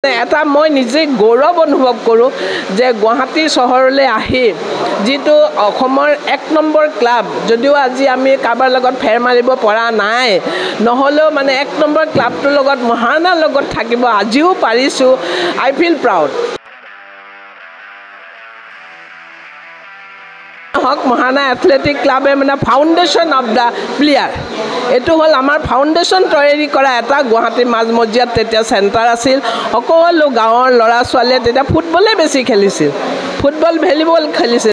এটা মই নিজে গৌৰৱ অনুভৱ কৰোঁ যে গুৱাহাটী চহৰলৈ আহি যিটো অসমৰ ১ নম্বৰ ক্লাব যদিও আজি আমি কাৰোবাৰ লগত ফেৰ মাৰিব পৰা নাই নহ'লেও মানে ১ নম্বৰ ক্লাবটোৰ লগত মহানাৰ লগত থাকিব আজিও পাৰিছোঁ আই ফিল প্ৰাউড হক মহানা এথলেটিক ক্লাবে মানে ফাউণ্ডেশ্যন অফ দ্য প্লেয়াৰ এইটো হ'ল আমাৰ ফাউণ্ডেশ্যন তৈয়াৰী কৰা এটা গুৱাহাটী মাজমজিয়াত তেতিয়া চেণ্টাৰ আছিল সকলো গাঁৱৰ ল'ৰা ছোৱালীয়ে তেতিয়া ফুটবলে বেছি খেলিছিল ফুটবল ভলীবল খেলিছিল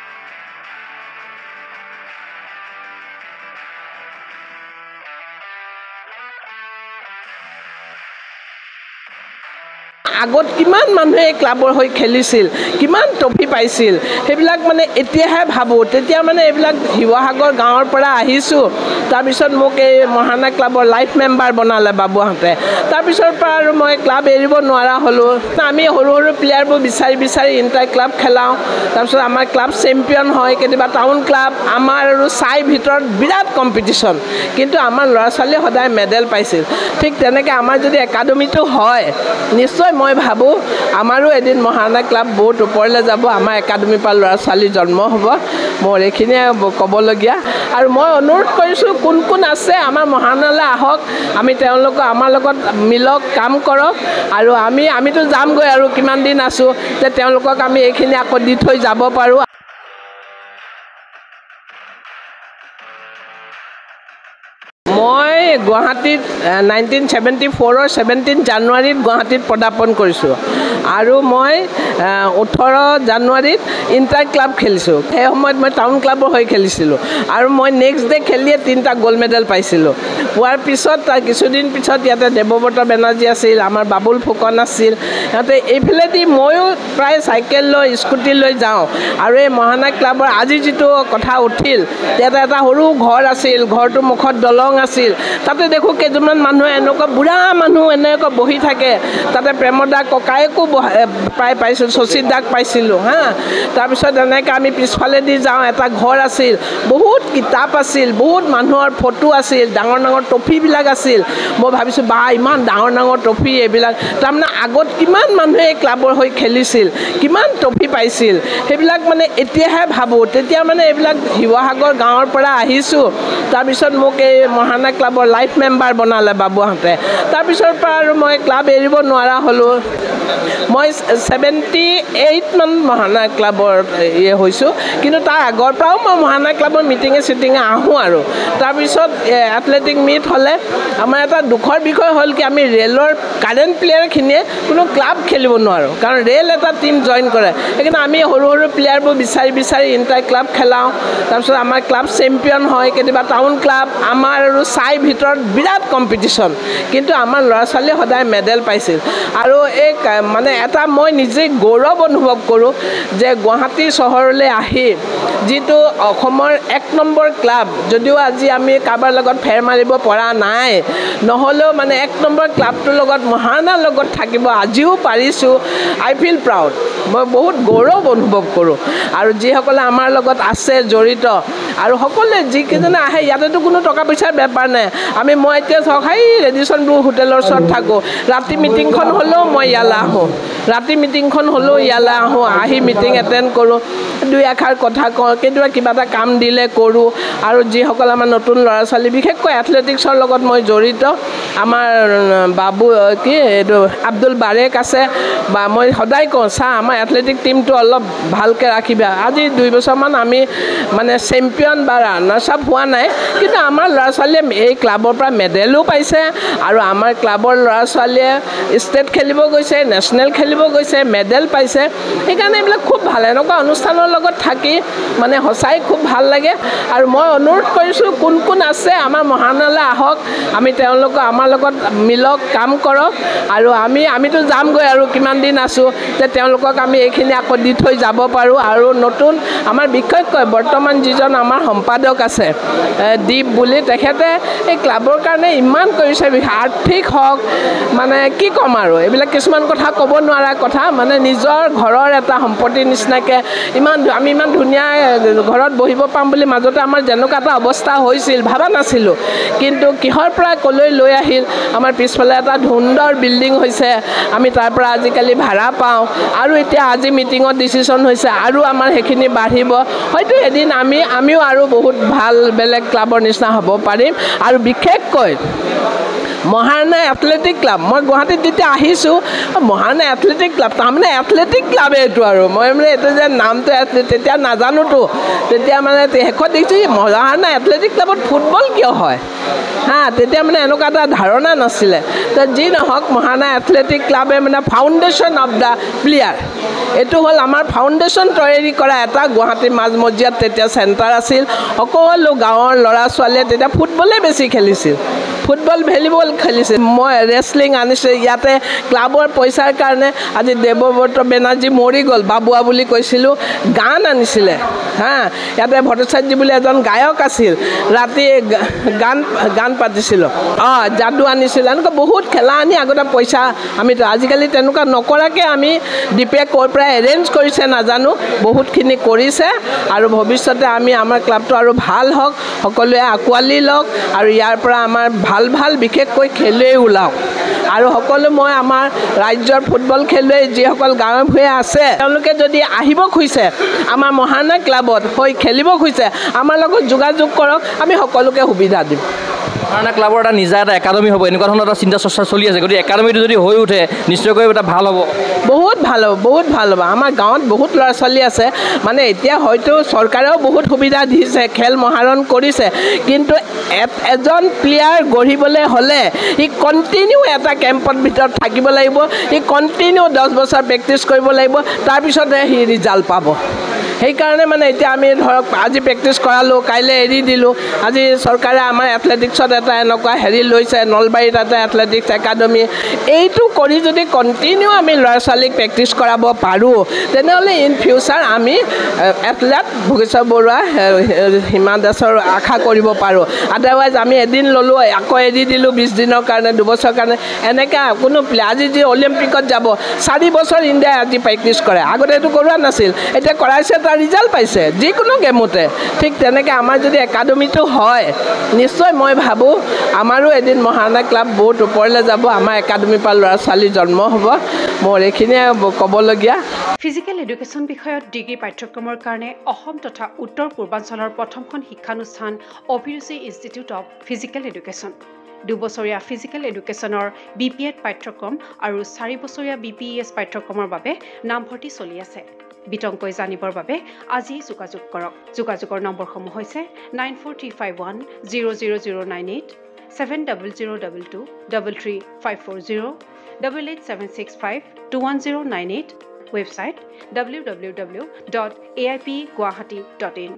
আগত কিমান মানুহে ক্লাবৰ হৈ খেলিছিল কিমান ট্ৰফি পাইছিল সেইবিলাক মানে এতিয়াহে ভাবোঁ তেতিয়া মানে এইবিলাক শিৱসাগৰ গাঁৱৰ পৰা আহিছোঁ তাৰপিছত মোক এই মহানা ক্লাবৰ লাইফ মেম্বাৰ বনালে বাবুহঁতে তাৰপিছৰ পৰা আৰু মই ক্লাব এৰিব নোৱাৰা হ'লোঁ আমি সৰু সৰু প্লেয়াৰবোৰ বিচাৰি ইণ্টাৰ ক্লাব খেলাওঁ তাৰপিছত আমাৰ ক্লাব চেম্পিয়ন হয় কেতিয়াবা টাউন ক্লাব আমাৰ আৰু চাই ভিতৰত বিৰাট কম্পিটিশ্যন কিন্তু আমাৰ ল'ৰা ছোৱালীয়ে সদায় মেডেল পাইছিল ঠিক তেনেকৈ আমাৰ যদি একাডেমিটো হয় নিশ্চয় মই ভাবোঁ আমাৰো এদিন মহানা ক্লাব বহুত ওপৰলৈ যাব আমাৰ একাডেমিৰ পৰা ল'ৰা ছোৱালী জন্ম হ'ব মোৰ এইখিনিয়ে ক'বলগীয়া আৰু মই অনুৰোধ কৰিছোঁ কোন কোন আছে আমাৰ মহানালৈ আহক আমি তেওঁলোকক আমাৰ লগত মিলক কাম কৰক আৰু আমিতো যামগৈ আৰু কিমান দিন আছোঁ যে তেওঁলোকক আমি এইখিনি আকৌ দি থৈ যাব পাৰোঁ মই গুৱাহাটীত 1974 17 জানুৱাৰীত গুৱাহাটীত পদাৰ্পণ কৰিছোঁ আৰু মই 18 জানুৱাৰীত ইণ্টাৰ ক্লাব খেলিছোঁ সেই সময়ত মই টাউন ক্লাবৰ হৈ খেলিছিলোঁ আৰু মই নেক্সট ডে খেলিয়ে 3টা গ'ল্ড মেডেল পাইছিলোঁ পোৱাৰ পিছত তাৰ কিছুদিন পিছত ইয়াতে দেৱব্ৰত বেনাৰ্জী আছিল আমাৰ বাবুল ফুকন আছিল সিহঁতে এইফালেদি ময়ো প্ৰায় চাইকেল লৈ স্কুটি লৈ যাওঁ আৰু এই মহানা ক্লাবৰ আজি যিটো কথা উঠিল ইয়াতে এটা সৰু ঘৰ আছিল ঘৰটোৰ মুখত দলং আছিল তাতে দেখোঁ কেইজনমান মানুহে এনেকুৱা বুঢ়া মানুহ এনেকুৱা বহি থাকে তাতে প্ৰেমদা ককায়েকো প্ৰায় পাইছিলোঁ শশীত দাক পাইছিলোঁ হা তাৰপিছত এনেকৈ আমি পিছফালেদি যাওঁ এটা ঘৰ আছিল বহুত কিতাপ আছিল বহুত মানুহৰ ফটো আছিল ডাঙৰ ডাঙৰ ট্ৰফিবিলাক আছিল মই ভাবিছোঁ বা ইমান ডাঙৰ ডাঙৰ ট্ৰফি এইবিলাক তাৰমানে আগত কিমান মানুহে ক্লাবৰ হৈ খেলিছিল কিমান ট্ৰফি পাইছিল সেইবিলাক মানে এতিয়াহে ভাবোঁ তেতিয়া মানে এইবিলাক শিৱসাগৰ গাঁৱৰ পৰা আহিছোঁ তাৰপিছত মোক এই মহানা ক্লাবৰ লাইফ মেম্বাৰ বনালে বাবুহঁতে তাৰপিছৰ পৰা আৰু মই ক্লাব এৰিব নোৱাৰা হ'লোঁ মই 78 মান মহানা ক্লাবৰ হৈছোঁ কিন্তু তাৰ আগৰ পৰাও মই মহানা ক্লাবৰ মিটিঙে চিটিঙে আহোঁ আৰু তাৰপিছত এথলেটিক মিট হ'লে আমাৰ এটা দুখৰ বিষয় হ'ল কি আমি ৰেলৰ কাৰেণ্ট প্লেয়াৰখিনিয়ে কোনো ক্লাব খেলিব নোৱাৰোঁ কাৰণ ৰেল এটা টীম জইন কৰে সেইকাৰণে আমি সৰু সৰু প্লেয়াৰবোৰ বিচাৰি ইণ্টাৰ ক্লাব খেলাওঁ তাৰপিছত আমাৰ ক্লাব চেম্পিয়ন হয় কেতিয়াবা টাউন ক্লাব আমাৰ আৰু চাই ভিতৰত বিৰাট কম্পিটিশ্যন কিন্তু আমাৰ ল'ৰা ছোৱালীয়ে সদায় মেডেল পাইছিল আৰু এই মানে এটা মই নিজে গৌৰৱ অনুভৱ কৰোঁ যে গুৱাহাটী চহৰলৈ আহি যিটো অসমৰ ১ নম্বৰ ক্লাব যদিও আজি আমি কাৰোবাৰ লগত ফেৰ মাৰিব পৰা নাই নহ'লেও মানে ১ নম্বৰ ক্লাবটোৰ লগত মহানাৰ লগত থাকিব আজিও পাৰিছোঁ আই ফিল প্ৰাউড মই বহুত গৌৰৱ অনুভৱ কৰোঁ আৰু যিসকলে আমাৰ লগত আছে জড়িত আৰু সকলোৱে যিকেইজনে আহে ইয়াতেতো কোনো টকা পইচাৰ বেপাৰ নাই মই এতিয়া চাওক সেই ৰেডিচন ব্লু হোটেলৰ ওচৰত থাকোঁ ৰাতি মিটিংখন হ'লেও মই ইয়ালৈ আহোঁ আহি মিটিং এটেণ্ড কৰোঁ দুই এষাৰ কথা কওঁ কেতিয়াবা কিবা এটা কাম দিলে কৰোঁ আৰু যিসকল আমাৰ নতুন ল'ৰা ছোৱালী বিশেষকৈ এথলেটিক্সৰ লগত মই জড়িত আমাৰ বাবু এইটো আব্দুল বাৰেক আছে বা মই সদায় কওঁ চা আমাৰ এথলেটিক টিমটো অলপ ভালকৈ ৰাখিবা আজি 2 বছৰমান আমি মানে চেম্পিয়ন বা ৰানাৰ্ছ আপ হোৱা নাই কিন্তু আমাৰ ল'ৰা ছোৱালীয়ে এই ক্লাবৰ পৰা মেডেলো পাইছে আৰু আমাৰ ক্লাবৰ ল'ৰা ছোৱালীয়ে ষ্টেট খেলিব গৈছে নেশ্যনেল খেলিব গৈছে মেডেল পাইছে সেইকাৰণে এইবিলাক খুব ভাল এনেকুৱা অনুষ্ঠানৰ লগত থাকি মানে সঁচাই খুব ভাল লাগে আৰু মই অনুৰোধ কৰিছোঁ কোন কোন আছে আমাৰ মহানালৈ আহক আমি তেওঁলোকক আমাৰ লগত মিলক কাম কৰক আৰু আমিতো যামগৈ আৰু কিমান দিন আছোঁ যে তেওঁলোকক আমি এইখিনি আকৌ দি থৈ যাব পাৰোঁ আৰু নতুন আমাৰ বিশেষকৈ বৰ্তমান যিজন আমাৰ আমাৰ সম্পাদক আছে দীপ বুলি, তেখেতে এই ক্লাবৰ কাৰণে ইমান কৰিছে, আৰ্থিক হওক মানে কি ক'ম আৰু এইবিলাক কিছুমান কথা ক'ব নোৱাৰা কথা, মানে নিজৰ ঘৰৰ এটা সম্পত্তিৰ নিচিনাকৈ আমি ইমান ধুনীয়া ঘৰত বহিব পাম বুলি মাজতে আমাৰ যেনেকুৱা এটা অৱস্থা হৈছিল ভাবা নাছিলোঁ, কিন্তু কিহৰ পৰা ক'লৈ লৈ আহিল। আমাৰ পিছফালে এটা সুন্দৰ বিল্ডিং হৈছে, আমি তাৰ পৰা আজিকালি ভাড়া পাওঁ, আৰু এতিয়া আজি মিটিঙত ডিচিশ্যন হৈছে আৰু আমাৰ সেইখিনি বাঢ়িব, হয়তো এদিন আমিও আৰু বহুত ভাল বেলেগ ক্লাবৰ নিচিনা হ'ব পাৰিম। আৰু বিশেষকৈ মহাৰণা এথলেটিক ক্লাব, মই গুৱাহাটীত যেতিয়া আহিছোঁ মহাৰণা এথলেটিক ক্লাব, তাৰমানে এথলেটিক ক্লাব এইটো, আৰু মই মানে এইটো যে নামটো তেতিয়া নাজানোতো, তেতিয়া মানে শেষত দেখিছোঁ মহাৰণা এথলেটিক ক্লাবত ফুটবল কিয় হয় তেতিয়া মানে এনেকুৱা এটা ধাৰণা নাছিলে। তো যি নহওক মহাৰণা এথলেটিক ক্লাবে মানে ফাউণ্ডেশ্যন অফ দ্য প্লেয়াৰ, এইটো হ'ল আমাৰ ফাউণ্ডেশ্যন তৈয়াৰী কৰা এটা গুৱাহাটীৰ মাজমজিয়াত তেতিয়া চেণ্টাৰ আছিল। সকলো গাঁৱৰ ল'ৰা ছোৱালীয়ে তেতিয়া ফুটবলেই বেছি খেলিছিল, ফুটবল ভলীবল খেলিছিল। মই ৰেচলিং আনিছোঁ ইয়াতে ক্লাবৰ পইচাৰ কাৰণে। আজি দেৱব্ৰত বেনাৰ্জী মৰি গ'ল, বাবুৱা বুলি কৈছিলোঁ, গান আনিছিলে ইয়াতে ভট্টাচাৰ্যী বুলি এজন গায়ক আছিল, ৰাতি গান পাতিছিলোঁ, যাদু আনিছিলোঁ, এনেকুৱা বহুত খেলা আনি আগতে পইচা আমিতো আজিকালি তেনেকুৱা নকৰাকৈ আমি দীপে ক'ৰ পৰা এৰেঞ্জ কৰিছে নাজানো, বহুতখিনি কৰিছে। আৰু ভৱিষ্যতে আমাৰ ক্লাবটো আৰু ভাল হওক, সকলোৱে আঁকোৱালি লওক, আৰু ইয়াৰ পৰা আমাৰ ভাল বিশেষকৈ খেলুৱৈ ওলাওক। আৰু সকলো মই আমাৰ ৰাজ্যৰ ফুটবল খেলুৱৈ যিসকল গাঁৱে ভূঞে আছে, তেওঁলোকে যদি আহিব খুজিছে আমাৰ মহাৰণা ক্লাবত হৈ খেলিব খুজিছে, আমাৰ লগত যোগাযোগ কৰক, আমি সকলোকে সুবিধা দিম। মহাৰণা ক্লাবৰ এটা নিজা এটা একাডেমি হ'ব, এনেকুৱা ধৰণৰ এটা চিন্তা চৰ্চা চলি আছে, গতিকে একাডেমিটো যদি হৈ উঠে নিশ্চয়কৈ এটা ভাল হ'ব, বহুত ভাল হ'ব, বহুত ভাল হ'ব। আমাৰ গাঁৱত বহুত ল'ৰা ছোৱালী আছে, মানে এতিয়া হয়তো চৰকাৰেও বহুত সুবিধা দিছে, খেল মহাৰণ কৰিছে, কিন্তু এজন প্লেয়াৰ গঢ়িবলৈ হ'লে সি কণ্টিনিউ এটা কেম্পৰ ভিতৰত থাকিব লাগিব, সি কণ্টিনিউ 10 বছৰ প্ৰেক্টিছ কৰিব লাগিব, তাৰপিছতহে সি ৰিজাল্ট পাব। সেইকাৰণে মানে এতিয়া আমি ধৰক আজি প্ৰেক্টিছ কৰালোঁ, কাইলৈ এৰি দিলোঁ। আজি চৰকাৰে আমাৰ এথলেটিক্সত এটা এনেকুৱা লৈছে, নলবাৰীত এটা এথলেটিক্স একাডেমি, এইটো কৰি যদি কণ্টিনিউ আমি ল'ৰা ছোৱালীক প্ৰেক্টিছ কৰাব পাৰোঁ, তেনেহ'লে ইন ফিউচাৰ আমি এথলেট ভোগেশ্বৰ বৰুৱা, হিমা দাসৰ আশা কৰিব পাৰোঁ। আদাৰৱাইজ আমি এদিন ল'লোঁ আকৌ এৰি দিলোঁ 20 দিনৰ কাৰণে, 2 বছৰৰ কাৰণে, এনেকৈ কোনো আজি যি অলিম্পিকত যাব 4 বছৰ ইণ্ডিয়াই আজি প্ৰেক্টিছ কৰে, আগতে এইটো কৰোৱা নাছিল, এতিয়া কৰাইছে, তাৰ ৰিজাল্ট পাইছে যিকোনো গেমতে। ঠিক তেনেকৈ আমাৰ যদি একাডেমিটো হয়, নিশ্চয় মই ভাবোঁ আমাৰো এদিন মহাৰণা ক্লাব বহুত ওপৰলৈ যাব, আমাৰ একাডেমিৰ পৰা ল'ৰা ছোৱালী জন্ম হ'ব। মোৰ এইখিনিয়ে ক'বলগীয়া। ফিজিকেল এডুকেশ্যন বিষয়ত ডিগ্ৰী পাঠ্যক্ৰমৰ কাৰণে অসম তথা উত্তৰ পূৰ্বাঞ্চলৰ প্ৰথমখন শিক্ষানুষ্ঠান অভিৰুচি ইনষ্টিটিউট অৱ ফিজিকেল এডুকেশ্যন। 2 বছৰীয়া ফিজিকেল এডুকেশ্যনৰ BPEd পাঠ্যক্ৰম আৰু 4 বছৰীয়া BPES পাঠ্যক্ৰমৰ বাবে নামভৰ্তি চলি আছে। বিতংকৈ জানিবৰ বাবে আজি যোগাযোগ কৰক। যোগাযোগৰ নম্বৰসমূহ হৈছে 9435100098, 700222 33540, 88765210998, ৱেবছাইট www.aipguwahati.in।